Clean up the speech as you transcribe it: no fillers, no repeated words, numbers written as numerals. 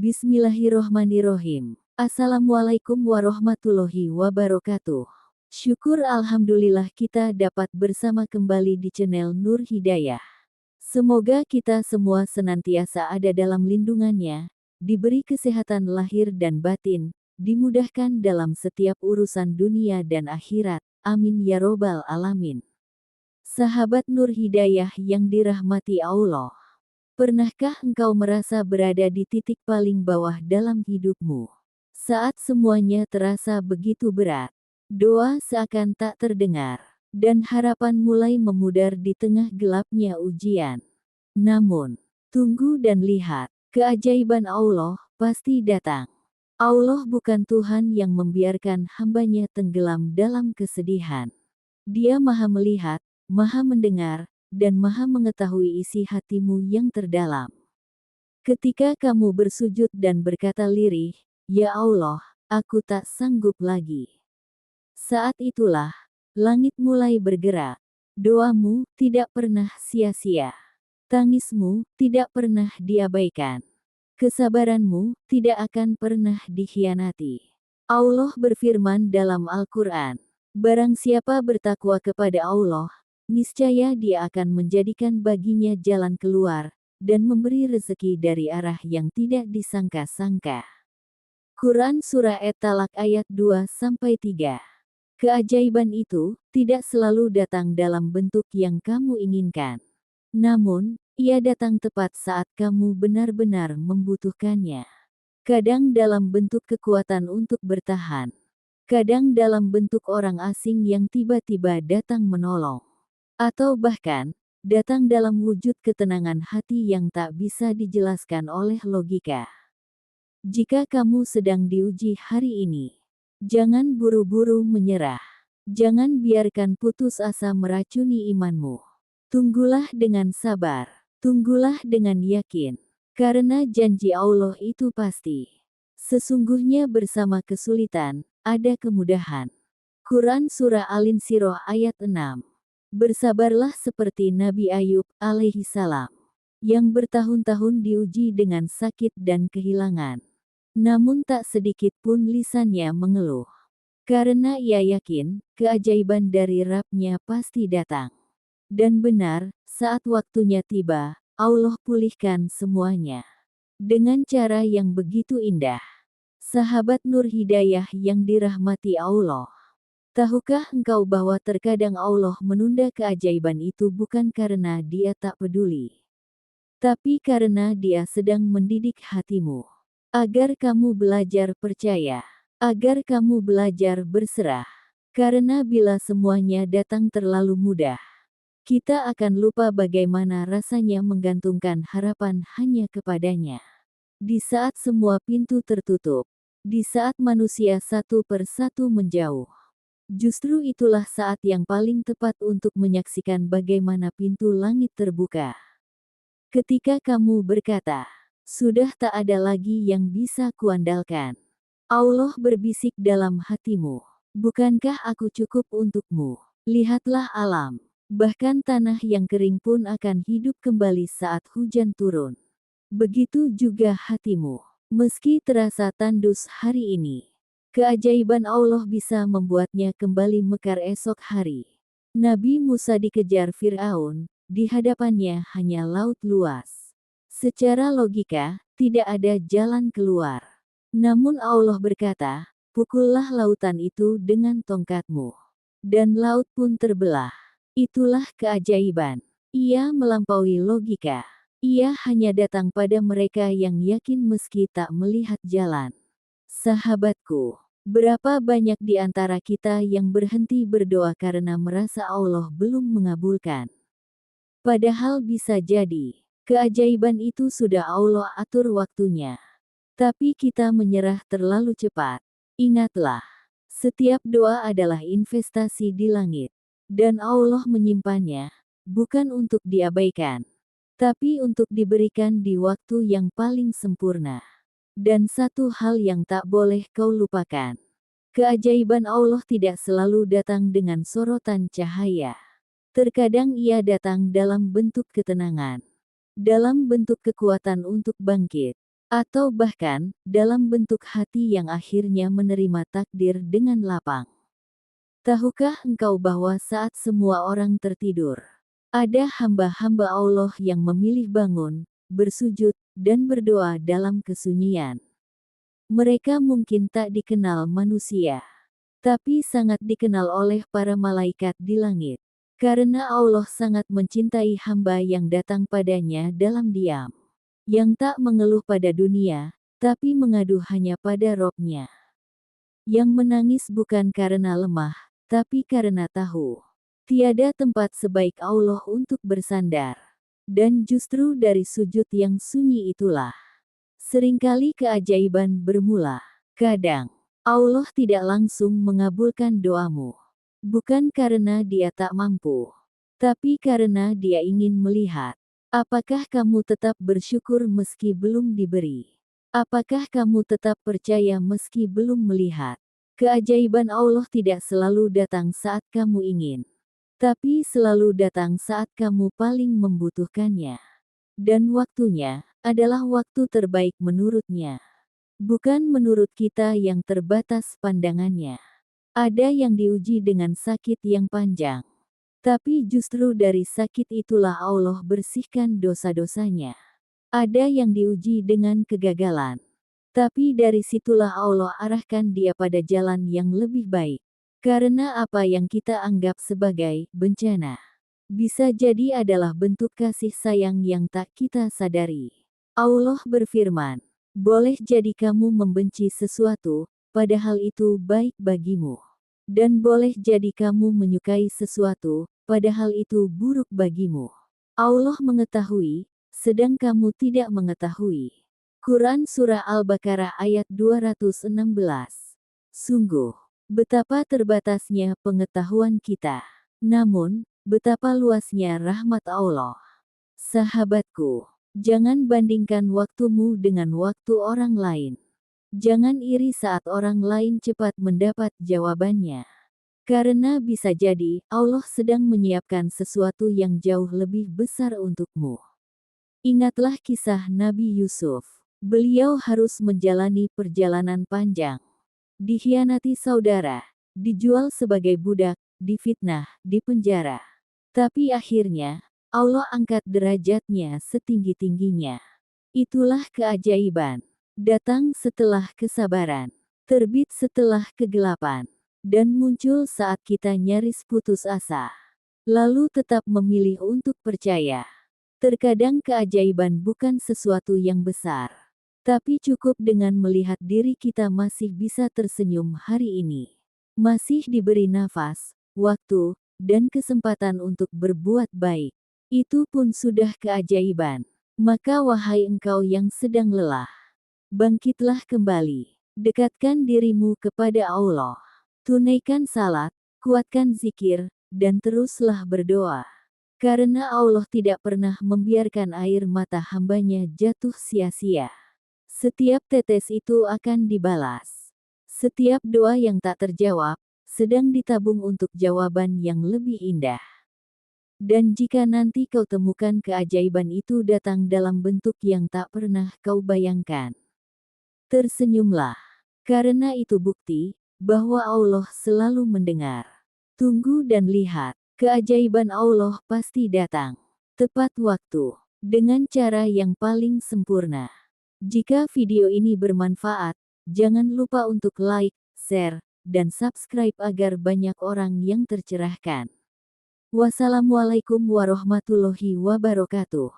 Bismillahirrohmanirrohim. Assalamualaikum warahmatullahi wabarakatuh. Syukur alhamdulillah kita dapat bersama kembali di channel Nur Hidayah. Semoga kita semua senantiasa ada dalam lindungannya, diberi kesehatan lahir dan batin, dimudahkan dalam setiap urusan dunia dan akhirat. Amin ya robbal alamin. Sahabat Nur Hidayah yang dirahmati Allah. Pernahkah engkau merasa berada di titik paling bawah dalam hidupmu? Saat semuanya terasa begitu berat, doa seakan tak terdengar, dan harapan mulai memudar di tengah gelapnya ujian. Namun, tunggu dan lihat, keajaiban Allah pasti datang. Allah bukan Tuhan yang membiarkan hambanya tenggelam dalam kesedihan. Dia Maha melihat, Maha mendengar, dan Maha mengetahui isi hatimu yang terdalam. Ketika kamu bersujud dan berkata lirih, "Ya Allah, aku tak sanggup lagi." Saat itulah, langit mulai bergerak. Doamu tidak pernah sia-sia. Tangismu tidak pernah diabaikan. Kesabaranmu tidak akan pernah dikhianati. Allah berfirman dalam Al-Quran, "Barang siapa bertakwa kepada Allah, niscaya Dia akan menjadikan baginya jalan keluar, dan memberi rezeki dari arah yang tidak disangka-sangka." Quran Surah At-Talaq ayat 2-3. Keajaiban itu tidak selalu datang dalam bentuk yang kamu inginkan. Namun, ia datang tepat saat kamu benar-benar membutuhkannya. Kadang dalam bentuk kekuatan untuk bertahan. Kadang dalam bentuk orang asing yang tiba-tiba datang menolong. Atau bahkan, datang dalam wujud ketenangan hati yang tak bisa dijelaskan oleh logika. Jika kamu sedang diuji hari ini, jangan buru-buru menyerah. Jangan biarkan putus asa meracuni imanmu. Tunggulah dengan sabar. Tunggulah dengan yakin. Karena janji Allah itu pasti. Sesungguhnya bersama kesulitan, ada kemudahan. Quran Surah Al-Insyirah ayat 6. Bersabarlah seperti Nabi Ayub alaihi salam, yang bertahun-tahun diuji dengan sakit dan kehilangan. Namun tak sedikit pun lisannya mengeluh. Karena ia yakin, keajaiban dari Rabb-Nya pasti datang. Dan benar, saat waktunya tiba, Allah pulihkan semuanya. Dengan cara yang begitu indah. Sahabat Nur Hidayah yang dirahmati Allah. Tahukah engkau bahwa terkadang Allah menunda keajaiban itu bukan karena Dia tak peduli, tapi karena Dia sedang mendidik hatimu, agar kamu belajar percaya, agar kamu belajar berserah. Karena bila semuanya datang terlalu mudah, kita akan lupa bagaimana rasanya menggantungkan harapan hanya kepadanya. Di saat semua pintu tertutup, di saat manusia satu persatu menjauh, justru itulah saat yang paling tepat untuk menyaksikan bagaimana pintu langit terbuka. Ketika kamu berkata, "Sudah tak ada lagi yang bisa kuandalkan." Allah berbisik dalam hatimu, "Bukankah aku cukup untukmu? Lihatlah alam. Bahkan tanah yang kering pun akan hidup kembali saat hujan turun." Begitu juga hatimu. Meski terasa tandus hari ini, keajaiban Allah bisa membuatnya kembali mekar esok hari. Nabi Musa dikejar Fir'aun, di hadapannya hanya laut luas. Secara logika, tidak ada jalan keluar. Namun Allah berkata, "Pukullah lautan itu dengan tongkatmu." Dan laut pun terbelah. Itulah keajaiban. Ia melampaui logika. Ia hanya datang pada mereka yang yakin meski tak melihat jalan. Sahabatku, berapa banyak di antara kita yang berhenti berdoa karena merasa Allah belum mengabulkan? Padahal bisa jadi, keajaiban itu sudah Allah atur waktunya. Tapi kita menyerah terlalu cepat. Ingatlah, setiap doa adalah investasi di langit. Dan Allah menyimpannya, bukan untuk diabaikan, tapi untuk diberikan di waktu yang paling sempurna. Dan satu hal yang tak boleh kau lupakan. Keajaiban Allah tidak selalu datang dengan sorotan cahaya. Terkadang ia datang dalam bentuk ketenangan. Dalam bentuk kekuatan untuk bangkit. atau bahkan dalam bentuk hati yang akhirnya menerima takdir dengan lapang. Tahukah engkau bahwa saat semua orang tertidur, ada hamba-hamba Allah yang memilih bangun, bersujud, dan berdoa dalam kesunyian. Mereka mungkin tak dikenal manusia, tapi sangat dikenal oleh para malaikat di langit. Karena Allah sangat mencintai hamba yang datang padanya dalam diam. Yang tak mengeluh pada dunia, tapi mengadu hanya pada Robnya. Yang menangis bukan karena lemah, tapi karena tahu. Tiada tempat sebaik Allah untuk bersandar. Dan justru dari sujud yang sunyi itulah seringkali keajaiban bermula. Kadang, Allah tidak langsung mengabulkan doamu. Bukan karena Dia tak mampu, tapi karena Dia ingin melihat. Apakah kamu tetap bersyukur meski belum diberi? Apakah kamu tetap percaya meski belum melihat? Keajaiban Allah tidak selalu datang saat kamu ingin, tapi selalu datang saat kamu paling membutuhkannya. Dan waktunya adalah waktu terbaik menurutnya. Bukan menurut kita yang terbatas pandangannya. Ada yang diuji dengan sakit yang panjang. Tapi justru dari sakit itulah Allah bersihkan dosa-dosanya. Ada yang diuji dengan kegagalan. Tapi dari situlah Allah arahkan dia pada jalan yang lebih baik. Karena apa yang kita anggap sebagai bencana, bisa jadi adalah bentuk kasih sayang yang tak kita sadari. Allah berfirman, boleh jadi kamu membenci sesuatu, padahal itu baik bagimu. Dan boleh jadi kamu menyukai sesuatu, padahal itu buruk bagimu. Allah mengetahui, sedang kamu tidak mengetahui. Quran Surah Al-Baqarah ayat 216. Sungguh, betapa terbatasnya pengetahuan kita. Namun, betapa luasnya rahmat Allah. Sahabatku, jangan bandingkan waktumu dengan waktu orang lain. Jangan iri saat orang lain cepat mendapat jawabannya. Karena bisa jadi Allah sedang menyiapkan sesuatu yang jauh lebih besar untukmu. Ingatlah kisah Nabi Yusuf. Beliau harus menjalani perjalanan panjang. Dikhianati saudara, dijual sebagai budak, difitnah, dipenjara. Tapi akhirnya, Allah angkat derajatnya setinggi-tingginya. Itulah keajaiban. Datang setelah kesabaran, terbit setelah kegelapan, dan muncul saat kita nyaris putus asa. Lalu tetap memilih untuk percaya. Terkadang keajaiban bukan sesuatu yang besar, tapi cukup dengan melihat diri kita masih bisa tersenyum hari ini. Masih diberi nafas, waktu, dan kesempatan untuk berbuat baik. Itu pun sudah keajaiban. Maka wahai engkau yang sedang lelah, bangkitlah kembali. Dekatkan dirimu kepada Allah. Tunaikan salat, kuatkan zikir, dan teruslah berdoa. Karena Allah tidak pernah membiarkan air mata hambanya jatuh sia-sia. Setiap tetes itu akan dibalas. Setiap doa yang tak terjawab, sedang ditabung untuk jawaban yang lebih indah. Dan jika nanti kau temukan keajaiban itu datang dalam bentuk yang tak pernah kau bayangkan, tersenyumlah. Karena itu bukti bahwa Allah selalu mendengar. Tunggu dan lihat, keajaiban Allah pasti datang. Tepat waktu, dengan cara yang paling sempurna. Jika video ini bermanfaat, jangan lupa untuk like, share, dan subscribe agar banyak orang yang tercerahkan. Wassalamualaikum warahmatullahi wabarakatuh.